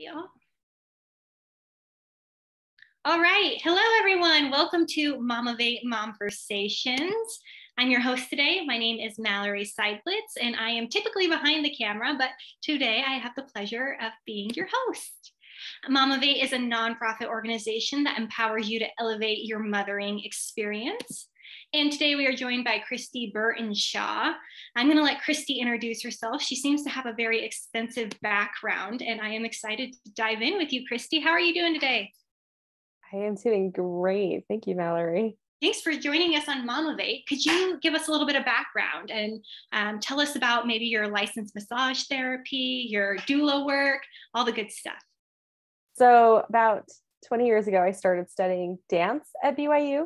Yeah. All right. Hello, everyone. Welcome to Momivate Momversations. I'm your host today. My name is Mallory Seidlitz, and I am typically behind the camera, but today I have the pleasure of being your host. Momivate is a nonprofit organization that empowers you to elevate your mothering experience. And today we are joined by Kristy Burtenshaw. I'm going to let Kristy introduce herself. She seems to have a very extensive background, and I am excited to dive in with you, Kristy. How are you doing today? I am doing great. Thank you, Mallory. Thanks for joining us on Momivate. Could you give us a little bit of background and tell us about maybe your licensed massage therapy, your doula work, all the good stuff? So about 20 years ago, I started studying dance at BYU,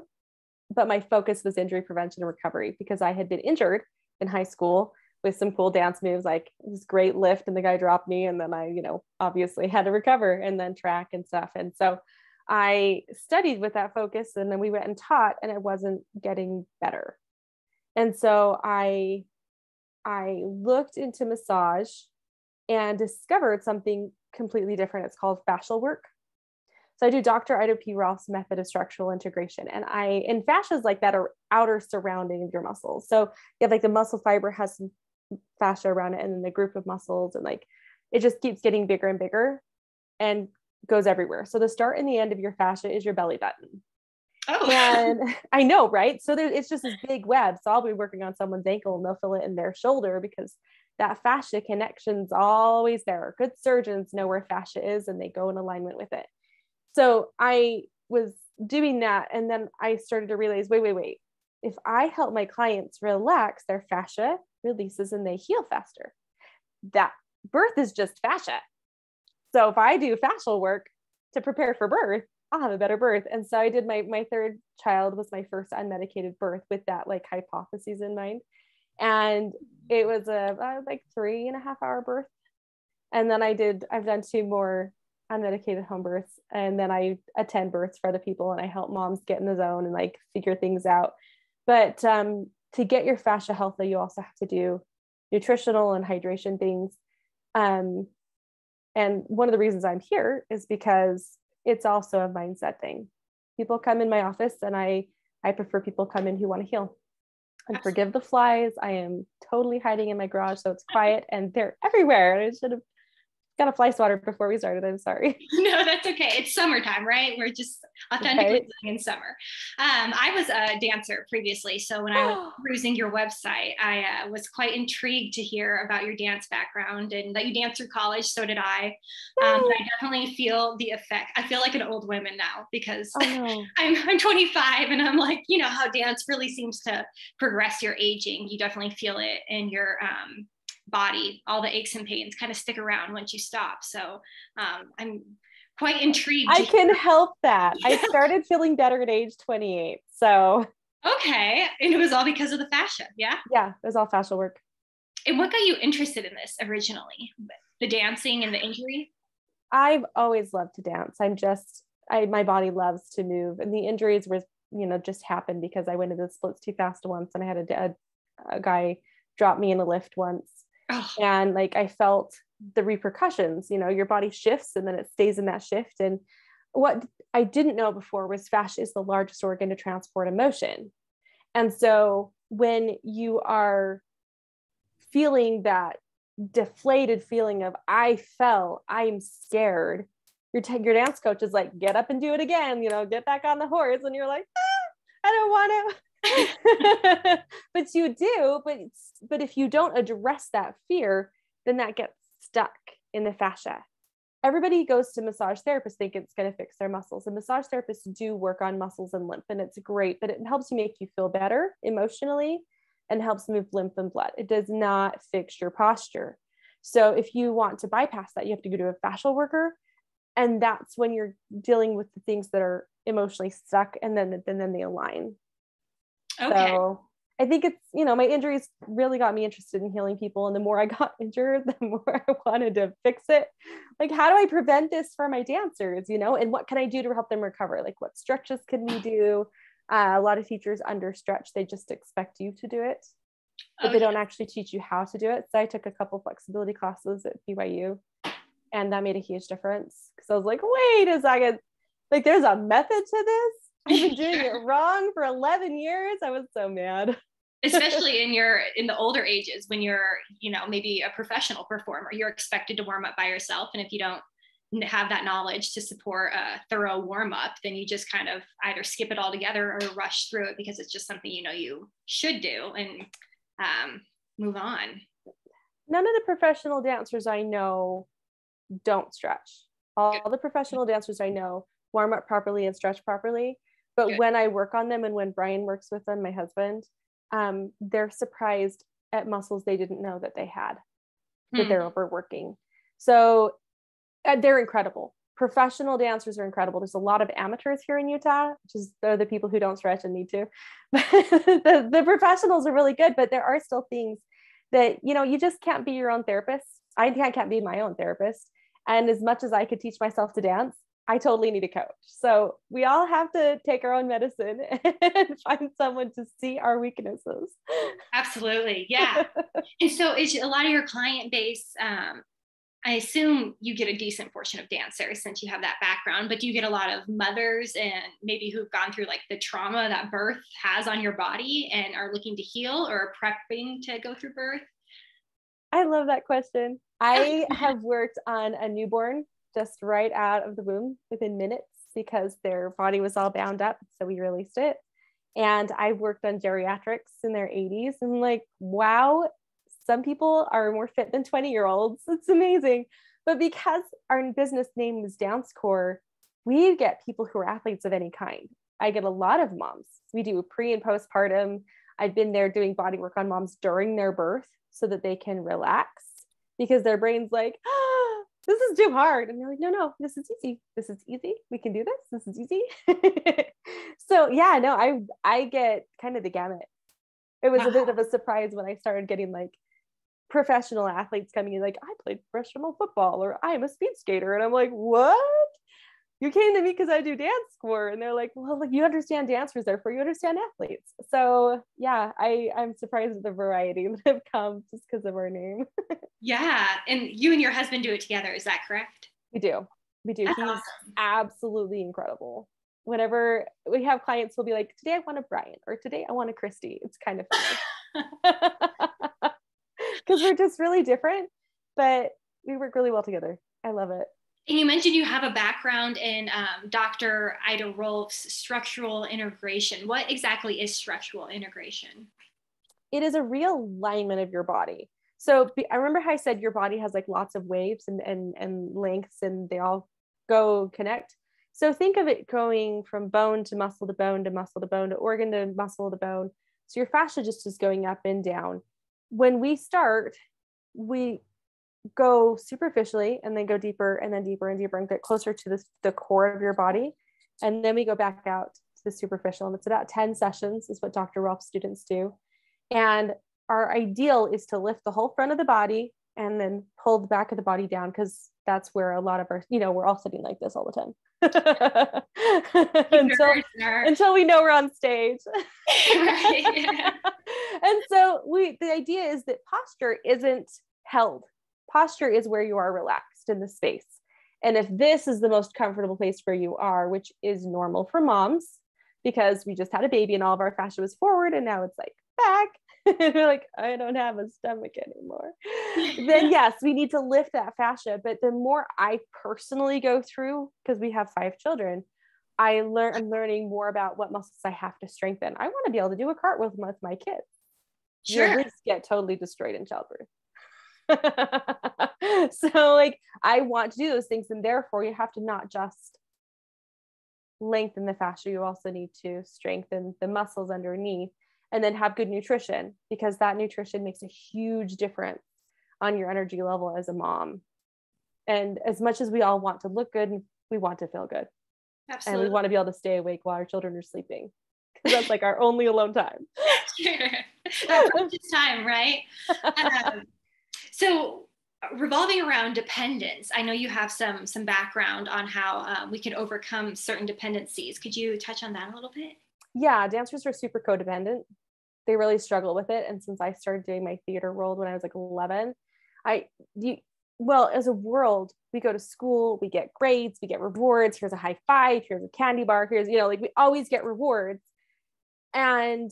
but my focus was injury prevention and recovery because I had been injured in high school with some cool dance moves, like this great lift and the guy dropped me. And then I, obviously had to recover and then track and stuff. And so I studied with that focus, and then we went and taught, and it wasn't getting better. And so I looked into massage and discovered something completely different. It's called fascial work. So I do Dr. Ida P. Rolf's method of structural integration. And fascia is like that outer surrounding of your muscles. So you have like the muscle fiber has some fascia around it, and then the group of muscles, and like it just keeps getting bigger and bigger and goes everywhere. So the start and the end of your fascia is your belly button. Oh. And I know, right? So it's just this big web. So I'll be working on someone's ankle and they'll feel it in their shoulder because that fascia connection's always there. Good surgeons know where fascia is and they go in alignment with it. So I was doing that. And then I started to realize, wait. If I help my clients relax, their fascia releases and they heal faster. That birth is just fascia. So if I do fascial work to prepare for birth, I'll have a better birth. And so I did my third child was my first unmedicated birth with that like hypothesis in mind. And it was a like 3.5 hour birth. And then I've done 2 more unmedicated home births. And then I attend births for other people and I help moms get in the zone and like figure things out. But to get your fascia healthy, you also have to do nutritional and hydration things. And one of the reasons I'm here is because it's also a mindset thing. People come in my office and I prefer people come in who want to heal and forgive the flies. I am totally hiding in my garage, so it's quiet and they're everywhere. I should have got a fly swatter before we started. I'm sorry. No, that's okay. It's summertime, right? We're just authentically living in summer. I was a dancer previously. So when I was perusing your website, I was quite intrigued to hear about your dance background and that you danced through college. So did I. But I definitely feel the effect. I feel like an old woman now because I'm 25 and I'm like, how dance really seems to progress your aging. You definitely feel it in your body. All the aches and pains kind of stick around once you stop. So I'm quite intrigued. I can help that. I started feeling better at age 28. So okay. And it was all because of the fascia. Yeah. Yeah. It was all fascial work. And what got you interested in this originally? The dancing and the injury? I've always loved to dance. My body loves to move, and the injuries were, just happened because I went into the splits too fast once, and I had a guy drop me in a lift once. Oh. And like I felt the repercussions, your body shifts and then it stays in that shift. And what I didn't know before was fascia is the largest organ to transport emotion. And so when you are feeling that deflated feeling of I'm scared, your dance coach is like, get up and do it again, get back on the horse. And you're like, I don't want to. But you do, but if you don't address that fear, then that gets stuck in the fascia. Everybody goes to massage therapists thinking it's going to fix their muscles, and massage therapists do work on muscles and lymph, and it's great, but it helps you make you feel better emotionally and helps move lymph and blood. It does not fix your posture. So if you want to bypass that, you have to go to a fascial worker, and that's when you're dealing with the things that are emotionally stuck, and then they align. Okay. So I think it's, my injuries really got me interested in healing people. And the more I got injured, the more I wanted to fix it. Like, how do I prevent this for my dancers, and what can I do to help them recover? Like, what stretches can we do? A lot of teachers understretch. They just expect you to do it, but they don't actually teach you how to do it. So I took a couple flexibility classes at BYU And that made a huge difference because I was like, wait a second, like there's a method to this. I've been doing it wrong for 11 years. I was so mad. Especially in the older ages when you're, maybe a professional performer, you're expected to warm up by yourself. And if you don't have that knowledge to support a thorough warm up, then you just kind of either skip it all together or rush through it because it's just something you should do and move on. None of the professional dancers I know don't stretch. All the professional dancers I know warm up properly and stretch properly. But Good. when I work on them and when Brian works with them, my husband, they're surprised at muscles they didn't know that they had, that they're overworking. So they're incredible. Professional dancers are incredible. There's a lot of amateurs here in Utah, which is they're the people who don't stretch and need to. the professionals are really good, but there are still things that, you just can't be your own therapist. I can't be my own therapist. And as much as I could teach myself to dance, I totally need a coach. So we all have to take our own medicine and find someone to see our weaknesses. Absolutely. Yeah. And so is a lot of your client base, I assume you get a decent portion of dancers since you have that background, but do you get a lot of mothers and maybe who've gone through like the trauma that birth has on your body and are looking to heal or prepping to go through birth? I love that question. I have worked on a newborn just right out of the womb within minutes because their body was all bound up. So we released it. And I've worked on geriatrics in their 80s and like, wow, some people are more fit than 20-year-olds. It's amazing. But because our business name is Dance Core, we get people who are athletes of any kind. I get a lot of moms. We do pre and postpartum. I've been there doing body work on moms during their birth so that they can relax because their brain's like, oh, this is too hard. And they're like, no, this is easy. This is easy. We can do this. This is easy. So yeah, no, I get kind of the gamut. It was a bit of a surprise when I started getting like professional athletes coming in like, I played professional football or I'm a speed skater. And I'm like, what? You came to me because I do dance core. And they're like, well, like, you understand dancers, therefore you understand athletes. So yeah, I'm surprised at the variety that have come just because of our name. Yeah. And you and your husband do it together. Is that correct? We do. He's awesome. Absolutely incredible. Whenever we have clients, we'll be like, today I want a Brian or today I want a Kristy. It's kind of funny. Because we're just really different, but we work really well together. I love it. And you mentioned you have a background in Dr. Ida Rolf's structural integration. What exactly is structural integration? It is a realignment of your body. So I remember how I said your body has like lots of waves and lengths and they all go connect. So think of it going from bone to muscle to bone to muscle to bone to organ to muscle to bone. So your fascia just is going up and down. When we start, we go superficially and then go deeper and then deeper and deeper and get closer to the core of your body. And then we go back out to the superficial. And it's about 10 sessions is what Dr. Rolf's students do. And our ideal is to lift the whole front of the body and then pull the back of the body down because that's where a lot of our, we're all sitting like this all the time. until we know we're on stage. Right, yeah. And so the idea is that posture isn't held. Posture is where you are relaxed in the space. And if this is the most comfortable place where you are, which is normal for moms, because we just had a baby and all of our fascia was forward and now it's like back. We're like, I don't have a stomach anymore. Then yes, we need to lift that fascia. But the more I personally go through, because we have 5 children, I'm learning more about what muscles I have to strengthen. I want to be able to do a cartwheel with my kids. Sure. Your obliques get totally destroyed in childbirth. So like, I want to do those things. And therefore you have to not just lengthen the fascia, you also need to strengthen the muscles underneath. And then have good nutrition because that nutrition makes a huge difference on your energy level as a mom. And as much as we all want to look good, we want to feel good. Absolutely. And we want to be able to stay awake while our children are sleeping because that's like our only alone time. Sure. That precious time, right? So revolving around dependence, I know you have some background on how we can overcome certain dependencies. Could you touch on that a little bit? Yeah, dancers are super codependent. They really struggle with it. And since I started doing my theater world when I was like 11, well, as a world, we go to school, we get grades, we get rewards. Here's a high five, here's a candy bar, here's, you know, like we always get rewards. And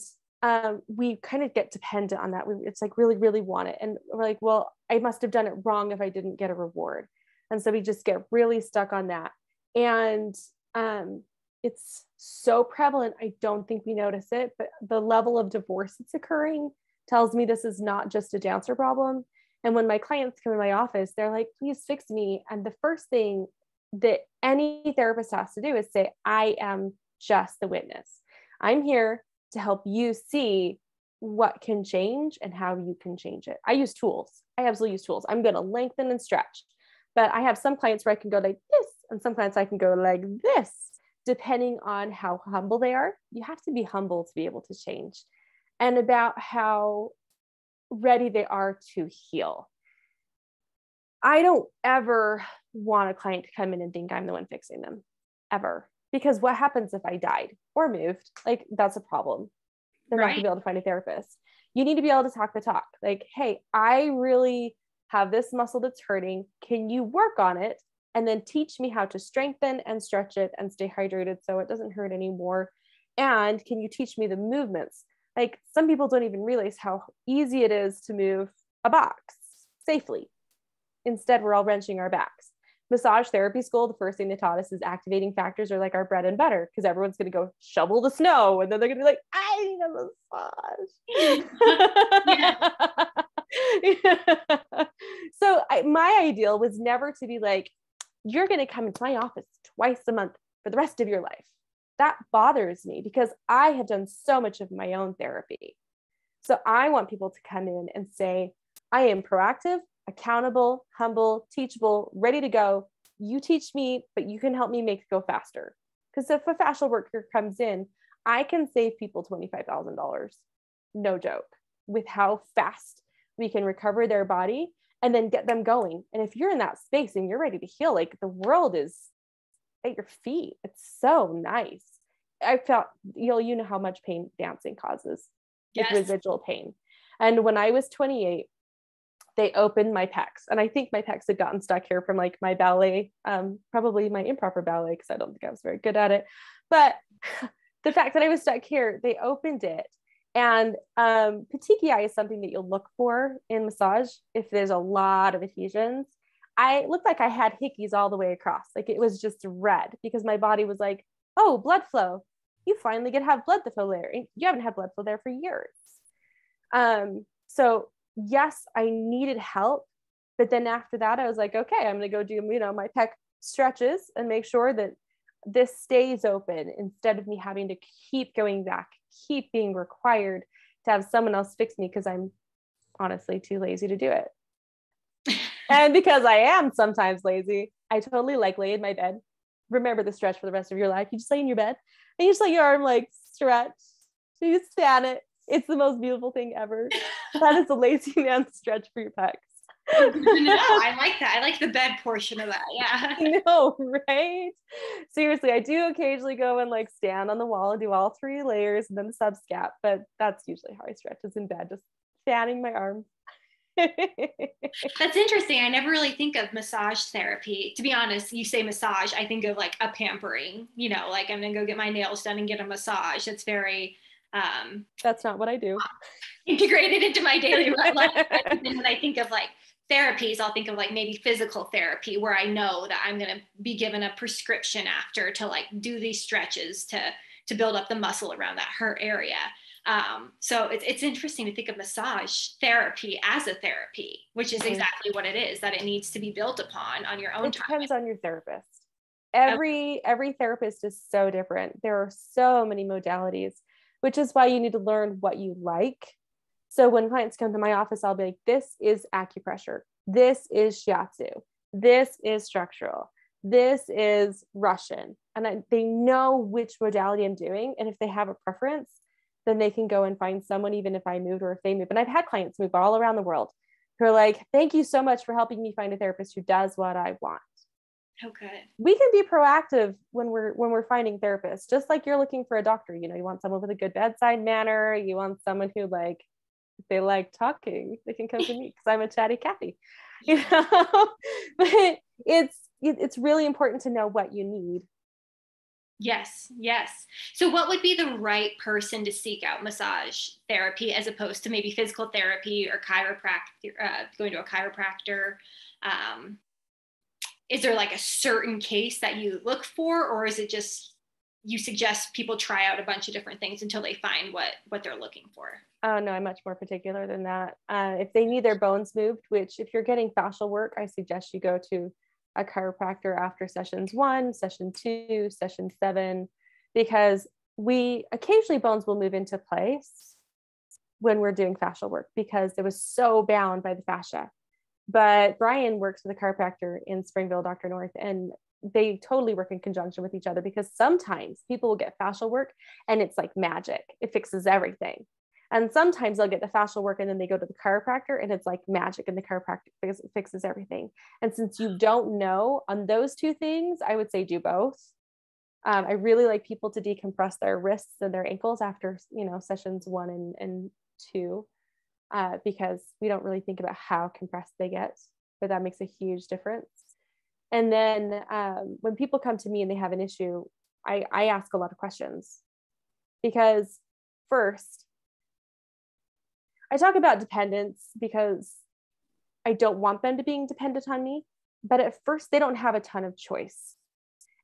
we kind of get dependent on that. It's like really, really want it. And we're like, well, I must have done it wrong if I didn't get a reward. And so we just get really stuck on that. And it's so prevalent. I don't think we notice it, but the level of divorce that's occurring tells me this is not just a dancer problem. And when my clients come in my office, they're like, please fix me. And the first thing that any therapist has to do is say, I am just the witness. I'm here to help you see what can change and how you can change it. I use tools. I absolutely use tools. I'm going to lengthen and stretch, but I have some clients where I can go like this, and some clients I can go like this, depending on how humble they are. You have to be humble to be able to change, and about how ready they are to heal. I don't ever want a client to come in and think I'm the one fixing them, ever. Because what happens if I died or moved? Like, that's a problem. They're not gonna be able to find a therapist. You need to be able to talk the talk. Like, hey, I really have this muscle that's hurting. Can you work on it? And then teach me how to strengthen and stretch it and stay hydrated so it doesn't hurt anymore. And can you teach me the movements? Like, some people don't even realize how easy it is to move a box safely. Instead, we're all wrenching our backs. Massage therapy school, the first thing they taught us is activating factors are like our bread and butter, because everyone's going to go shovel the snow, and then they're going to be like, I need a massage. So my ideal was never to be like, you're going to come into my office twice a month for the rest of your life. That bothers me because I have done so much of my own therapy. So I want people to come in and say, I am proactive, accountable, humble, teachable, ready to go. You teach me, but you can help me make it go faster. Because if a fascial worker comes in, I can save people $25,000. No joke, with how fast we can recover their body and then get them going. And if you're in that space and you're ready to heal, like, the world is at your feet. It's so nice. I felt, you know how much pain dancing causes. Yes. With residual pain. And when I was 28, they opened my pecs, and I think my pecs had gotten stuck here from like my ballet, probably my improper ballet, because I don't think I was very good at it. But the fact that I was stuck here, they opened it. And petechiae is something that you'll look for in massage if there's a lot of adhesions. I looked like I had hickeys all the way across. Like, it was just red because my body was like, oh, blood flow. You finally get to have blood flow there. You haven't had blood flow there for years. So yes, I needed help. But then after that, I was like, okay, I'm going to go do, my pec stretches and make sure that this stays open instead of me having to keep going back, keep being required to have someone else fix me because I'm honestly too lazy to do it. And because I am sometimes lazy, I totally like lay in my bed. Remember the stretch for the rest of your life. You just lay in your bed and you just let your arm like stretch. So you stand it. It's the most beautiful thing ever. That is a lazy man stretch for your pecs. No, I like that. I like the bed portion of that. Yeah. I know, right? Seriously, I do occasionally go and like stand on the wall and do all 3 layers and then the subscap, but that's usually how I stretch, is in bed, just fanning my arms. That's interesting. I never really think of massage therapy. To be honest, you say massage, I think of like a pampering, like I'm gonna go get my nails done and get a massage. It's very that's not what I do. Integrated into my daily life. And when I think of like therapies, I'll think of like maybe physical therapy, where I know that I'm going to be given a prescription after to like do these stretches to build up the muscle around that hurt area. So it's interesting to think of massage therapy as a therapy, which is exactly what it is, that it needs to be built upon on your own time. It depends on your therapist. Every therapist is so different. There are so many modalities, which is why you need to learn what you like. So when clients come to my office, I'll be like, this is acupressure. This is shiatsu. This is structural. This is Russian. And they know which modality I'm doing. And if they have a preference, then they can go and find someone, even if I moved or if they move. And I've had clients move all around the world who are like, thank you so much for helping me find a therapist who does what I want. Oh, good. We can be proactive when we're finding therapists, just like you're looking for a doctor. You want someone with a good bedside manner. You want someone who, like, if they like talking, they can come to me because I'm a chatty Cathy. you know, but it's really important to know what you need. Yes. Yes. So what would be the right person to seek out massage therapy as opposed to maybe physical therapy or chiropractic, going to a chiropractor? Is there like a certain case that you look for, or is it just you suggest people try out a bunch of different things until they find what they're looking for? Oh no, I'm much more particular than that. If they need their bones moved, which if you're getting fascial work, I suggest you go to a chiropractor after sessions 1, session 2, session 7, because we occasionally bones will move into place when we're doing fascial work because it was so bound by the fascia. But Brian works with a chiropractor in Springville, Dr. North, and they totally work in conjunction with each other because sometimes people will get fascial work and it's like magic. It fixes everything. And sometimes they'll get the fascial work and then they go to the chiropractor and it's like magic and the chiropractic fixes everything. And since you don't know on those two things, I would say do both. I really like people to decompress their wrists and their ankles after, sessions 1 and 2, because we don't really think about how compressed they get, but that makes a huge difference. And then when people come to me and they have an issue, I ask a lot of questions because first, I talk about dependence because I don't want them to being dependent on me, but at first they don't have a ton of choice.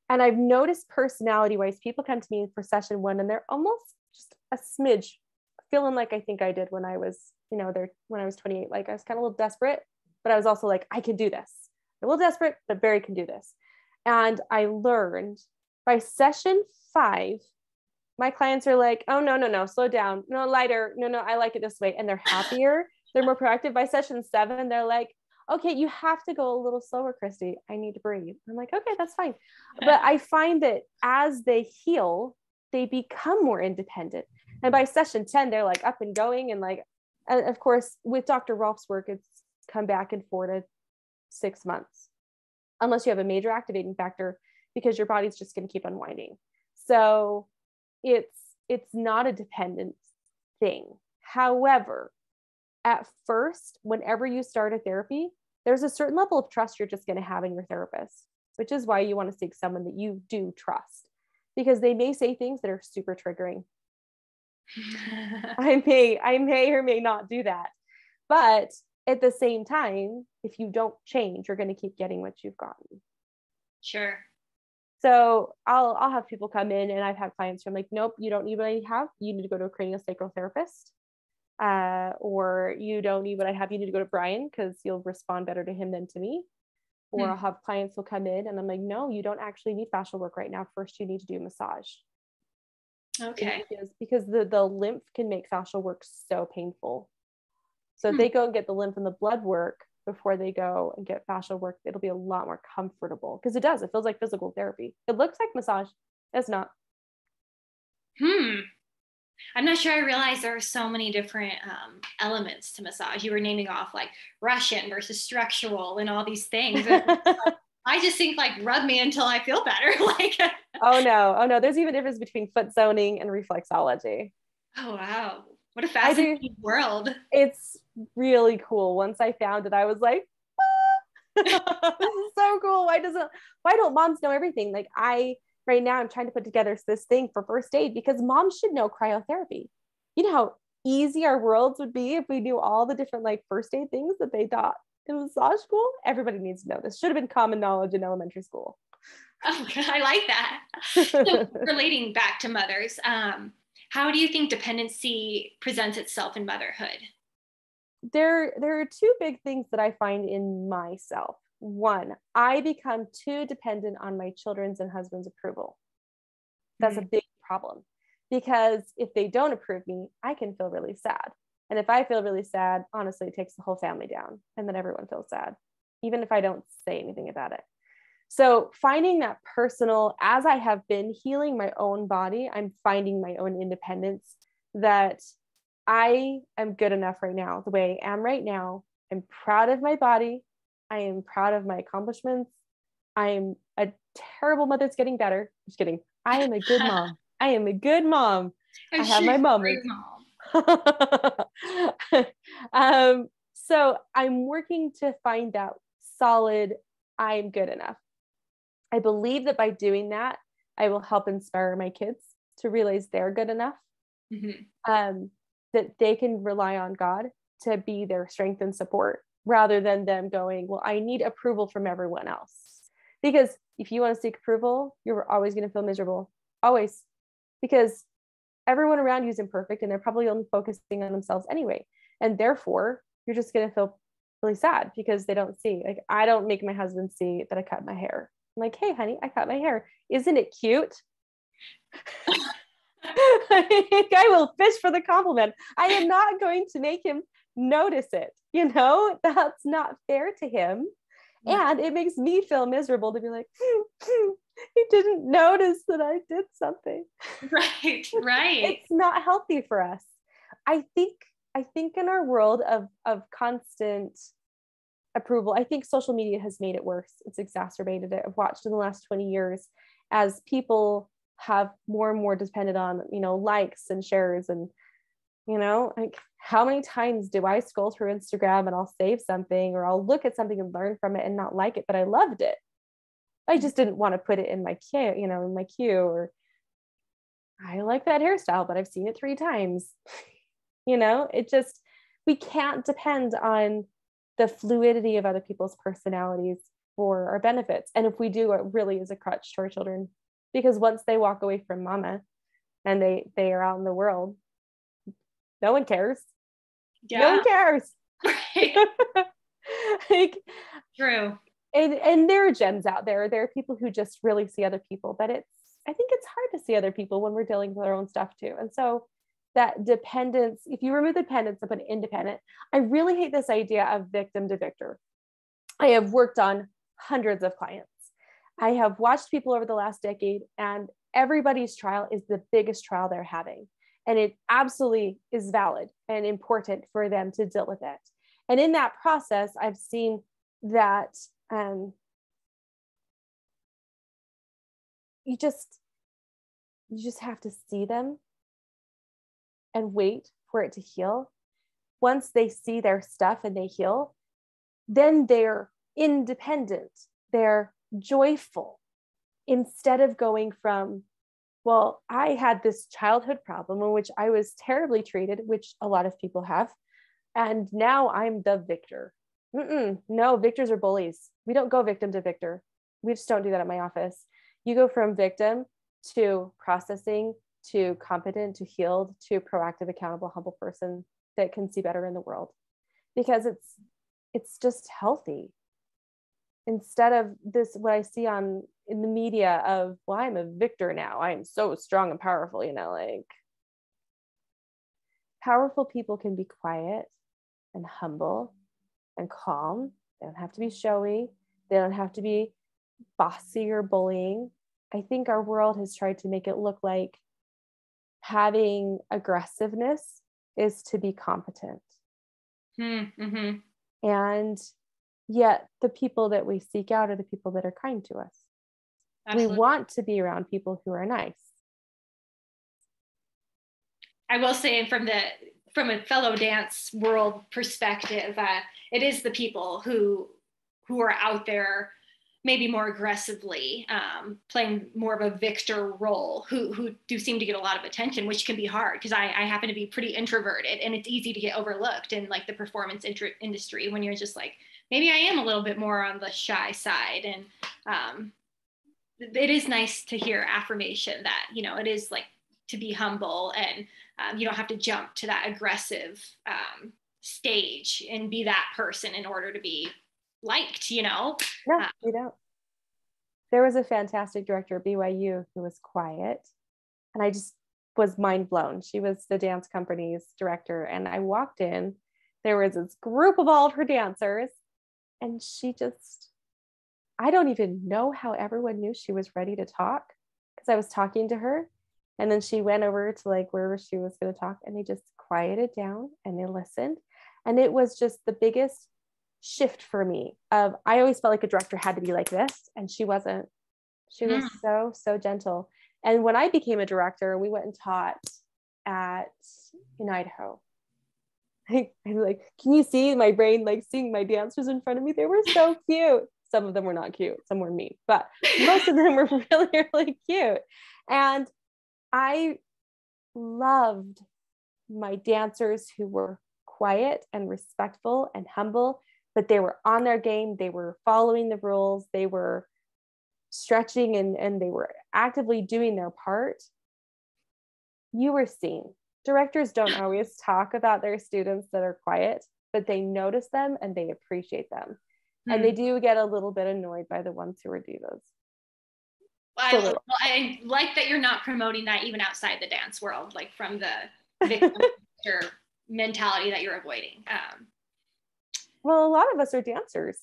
And I've noticed personality-wise, people come to me for session 1 and they're almost just a smidge feeling like I think I did when I was, when I was 28. Like I was kind of a little desperate, but I was also like, I can do this. A little desperate, but Barry can do this. And I learned by session 5, my clients are like, oh, no, slow down. No, lighter. No, I like it this way. And they're happier. They're more proactive. By session 7, they're like, okay, you have to go a little slower, Kristy. I need to breathe. I'm like, okay, that's fine. But I find that as they heal, they become more independent. And by session 10, they're like up and going. And like, and of course, with Dr. Rolf's work, it's come back in 4 to 6 months, unless you have a major activating factor, because your body's just going to keep unwinding. So it's not a dependent thing. However, at first, whenever you start a therapy, there's a certain level of trust you're just going to have in your therapist, which is why you want to seek someone that you do trust, because they may say things that are super triggering. I may or may not do that. But at the same time, if you don't change, you're going to keep getting what you've gotten. Sure. So I'll have people come in, and I've had clients from like, nope, you don't need what I have. You need to go to a craniosacral therapist. Or you don't need what I have. You need to go to Brian because you'll respond better to him than to me. Or I'll have clients will come in and I'm like, no, you don't actually need fascial work right now. First, you need to do massage. Okay. Because the lymph can make fascial work so painful. So if they go and get the lymph and the blood work before they go and get fascial work, it'll be a lot more comfortable because it feels like physical therapy. It looks like massage. It's not. I'm not sure I realized there are so many different elements to massage. You were naming off like Russian versus structural and all these things. I just think like rub me until I feel better. Like, oh no. There's even a difference between foot zoning and reflexology. Oh, wow. What a fascinating world. It's really cool. Once I found it, I was like, this is so cool. Why don't moms know everything? Like right now I'm trying to put together this thing for first aid because moms should know cryotherapy. You know how easy our worlds would be if we knew all the different like first aid things that they taught in massage school. Everybody needs to know this. Should have been common knowledge in elementary school. Oh, I like that. So relating back to mothers, how do you think dependency presents itself in motherhood? There are 2 big things that I find in myself. 1, I become too dependent on my children's and husband's approval. That's a big problem because if they don't approve me, I can feel really sad. And if I feel really sad, honestly, it takes the whole family down and then everyone feels sad, even if I don't say anything about it. So finding that personal, as I have been healing my own body, I'm finding my own independence, that I am good enough right now, the way I am right now. I'm proud of my body. I am proud of my accomplishments. I am a terrible mother. It's getting better. Just kidding. I am a good mom. I am a good mom. I have my moments. So I'm working to find that solid, I'm good enough. I believe that by doing that, I will help inspire my kids to realize they're good enough, that they can rely on God to be their strength and support, rather than them going, well, I need approval from everyone else. Because if you want to seek approval, you're always going to feel miserable, always, because everyone around you is imperfect and they're probably only focusing on themselves anyway. And therefore, you're just going to feel really sad because they don't see. Like, I don't make my husband see that I cut my hair. I'm like, hey, honey, I cut my hair. Isn't it cute? I will fish for the compliment. I am not going to make him notice it. That's not fair to him. And it makes me feel miserable to be like, he didn't notice that I did something. Right. It's not healthy for us. I think in our world of constant approval, I think social media has made it worse. It's exacerbated it. I've watched in the last 20 years as people have more and more depended on, likes and shares. And, like, how many times do I scroll through Instagram and I'll save something or I'll look at something and learn from it and not like it, but I loved it. I just didn't want to put it in my queue, or I like that hairstyle, but I've seen it 3 times. We can't depend on the fluidity of other people's personalities for our benefits. And if we do, it really is a crutch to our children, because once they walk away from mama and they are out in the world, no one cares. No one cares. Like, true. And there are gems out there. There are people who just really see other people, but I think it's hard to see other people when we're dealing with our own stuff too. And so that dependence, if you remove the dependence and put independent, I really hate this idea of victim to victor. I have worked on hundreds of clients. I have watched people over the last decade, and everybody's trial is the biggest trial they're having. And it absolutely is valid and important for them to deal with it. And in that process, I've seen that you just have to see them and wait for it to heal. Once they see their stuff and they heal, then they're independent, they're joyful, instead of going from, well, I had this childhood problem in which I was terribly treated, which a lot of people have, and now I'm the victor. No, victors are bullies. We don't go victim to victor. We just don't do that at my office. You go from victim to processing, to competent, to healed, to proactive, accountable, humble person that can see better in the world, because it's just healthy. Instead of this, what I see in the media of, well, I'm a victor now, I'm so strong and powerful, like, powerful people can be quiet and humble and calm. They don't have to be showy. They don't have to be bossy or bullying. I think our world has tried to make it look like having aggressiveness is to be competent. Mm-hmm. And yet the people that we seek out are the people that are kind to us. Absolutely. We want to be around people who are nice. I will say, from a fellow dance world perspective, it is the people who are out there maybe more aggressively playing more of a victor role, who do seem to get a lot of attention, which can be hard, because I happen to be pretty introverted, and it's easy to get overlooked in like the performance industry when you're just like, maybe I am a little bit more on the shy side. And it is nice to hear affirmation that, it is like to be humble, and you don't have to jump to that aggressive stage and be that person in order to be liked, No, we don't. There was a fantastic director at BYU who was quiet, and I just was mind blown. She was the dance company's director, and I walked in, there was this group of all of her dancers, and she just, I don't even know how everyone knew she was ready to talk, because I was talking to her, and then she went over to like wherever she was going to talk, and they just quieted down and they listened. And it was just the biggest shift for me of, I always felt like a director had to be like this, and she wasn't. She was so gentle. And when I became a director, we went and taught in Idaho. I'm like, can you see my brain, like seeing my dancers in front of me? They were so cute. Some of them were not cute. Some were mean, but most of them were really, really cute. And I loved my dancers who were quiet and respectful and humble, but they were on their game. They were following the rules. They were stretching and they were actively doing their part. You were seen. Directors don't always talk about their students that are quiet, but they notice them and they appreciate them. And they do get a little bit annoyed by the ones who are divas. I like that you're not promoting that even outside the dance world, like from the victim mentality that you're avoiding. Well, a lot of us are dancers.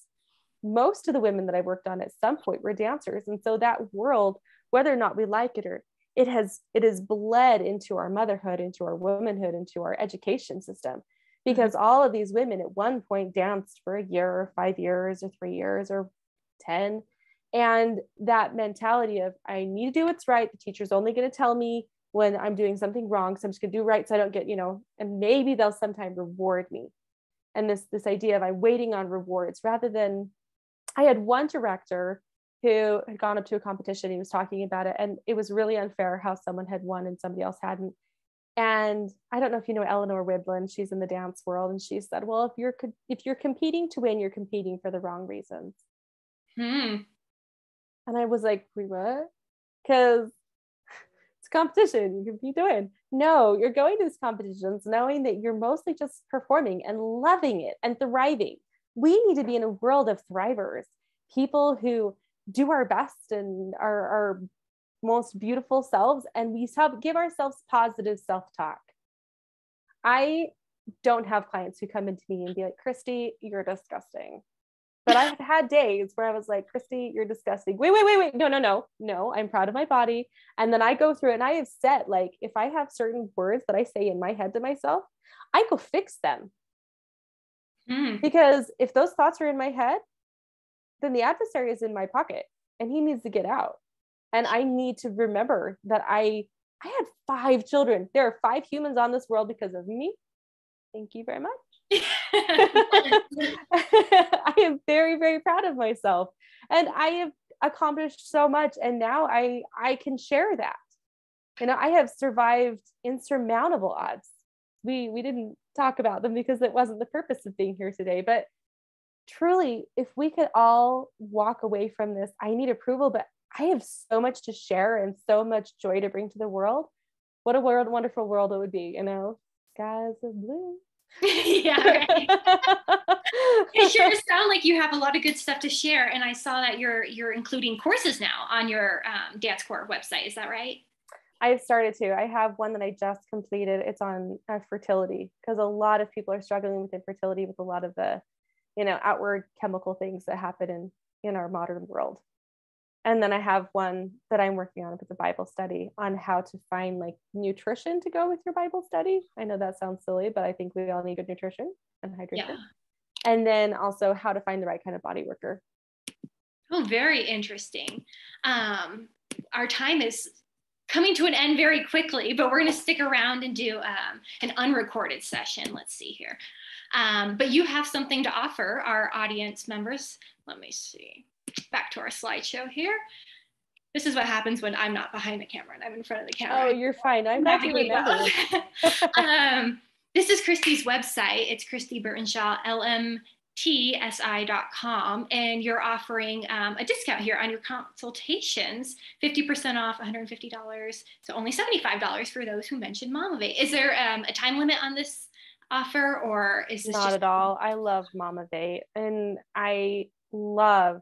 Most of the women that I worked on at some point were dancers. And so that world, whether or not we like it or it has bled into our motherhood, into our womanhood, into our education system, because all of these women at one point danced for a year or 5 years or 3 years or 10. And that mentality of, I need to do what's right. The teacher's only going to tell me when I'm doing something wrong. So I'm just going to do right so I don't get, and maybe they'll sometime reward me. And this idea of I'm waiting on rewards rather than, I had one director who had gone up to a competition. He was talking about it, and it was really unfair how someone had won and somebody else hadn't. And I don't know if you know Eleanor Whiblin, she's in the dance world. And she said, well, if you're competing to win, you're competing for the wrong reasons. And I was like, wait, what? Because it's competition, you compete to win. No, you're going to these competitions knowing that you're mostly just performing and loving it and thriving. We need to be in a world of thrivers, people who do our best and our most beautiful selves, and we give ourselves positive self-talk. I don't have clients who come into me and be like, Kristy, you're disgusting. But I have had days where I was like, Kristy, you're disgusting. Wait. No, I'm proud of my body. And then I go through it and I have set, like, if I have certain words that I say in my head to myself, I go fix them. Because if those thoughts are in my head, then the adversary is in my pocket and he needs to get out. And I need to remember that I had 5 children. There are 5 humans on this world because of me. Thank you very much. I am very, very proud of myself. And I have accomplished so much. And now I can share that. I have survived insurmountable odds. We didn't talk about them because it wasn't the purpose of being here today. But truly, if we could all walk away from this, I need approval, but I have so much to share and so much joy to bring to the world. What a wonderful world it would be, skies of blue. Yeah, right. It sure does sound like you have a lot of good stuff to share. And I saw that you're including courses now on your Dance Core website. Is that right? I've started to. I have one that I just completed. It's on fertility, because a lot of people are struggling with infertility with a lot of the, outward chemical things that happen in our modern world. And then I have one that I'm working on with the Bible study on how to find like nutrition to go with your Bible study. I know that sounds silly, but I think we all need good nutrition and hydration. Yeah. And then also how to find the right kind of body worker. Oh, very interesting. Our time is coming to an end very quickly, but we're going to stick around and do an unrecorded session. Let's see here. But you have something to offer our audience members. Let me see. Back to our slideshow here. This is what happens when I'm not behind the camera and I'm in front of the camera. Oh, you're fine. I'm glad you remember. This is Kristy's website. It's Kristy Burtenshaw, lmtsi.com. And you're offering a discount here on your consultations, 50% off, $150 to only $75 for those who mentioned Momivate. Is there a time limit on this offer, or is this not at all? I love Momivate, and I love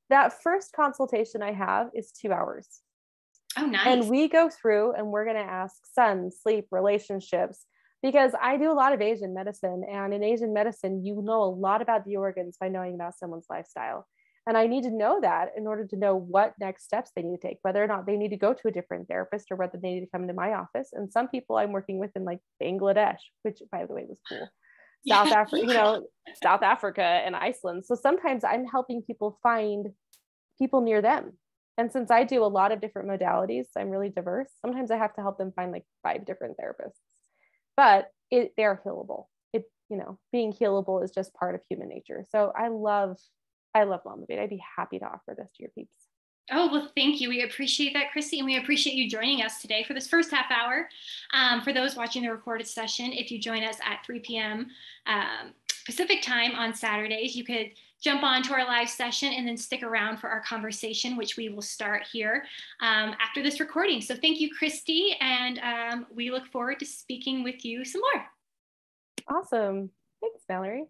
that first consultation I have is 2 hours. Oh, nice. And we go through and we're going to ask sun, sleep, relationships, because I do a lot of Asian medicine, and in Asian medicine, you know a lot about the organs by knowing about someone's lifestyle. And I need to know that in order to know what next steps they need to take, whether or not they need to go to a different therapist or whether they need to come to my office. And some people I'm working with in like Bangladesh, which by the way was cool. South Africa and Iceland. So sometimes I'm helping people find people near them. And since I do a lot of different modalities, I'm really diverse. Sometimes I have to help them find like 5 different therapists, but they're healable. being healable is just part of human nature. So I love Momivate. I'd be happy to offer this to your peeps. Oh, well, thank you. We appreciate that, Kristy, and we appreciate you joining us today for this first half hour. For those watching the recorded session, if you join us at 3 p.m. Pacific time on Saturdays, you could jump on to our live session and then stick around for our conversation, which we will start here after this recording. So thank you, Kristy, and we look forward to speaking with you some more. Awesome. Thanks, Valerie.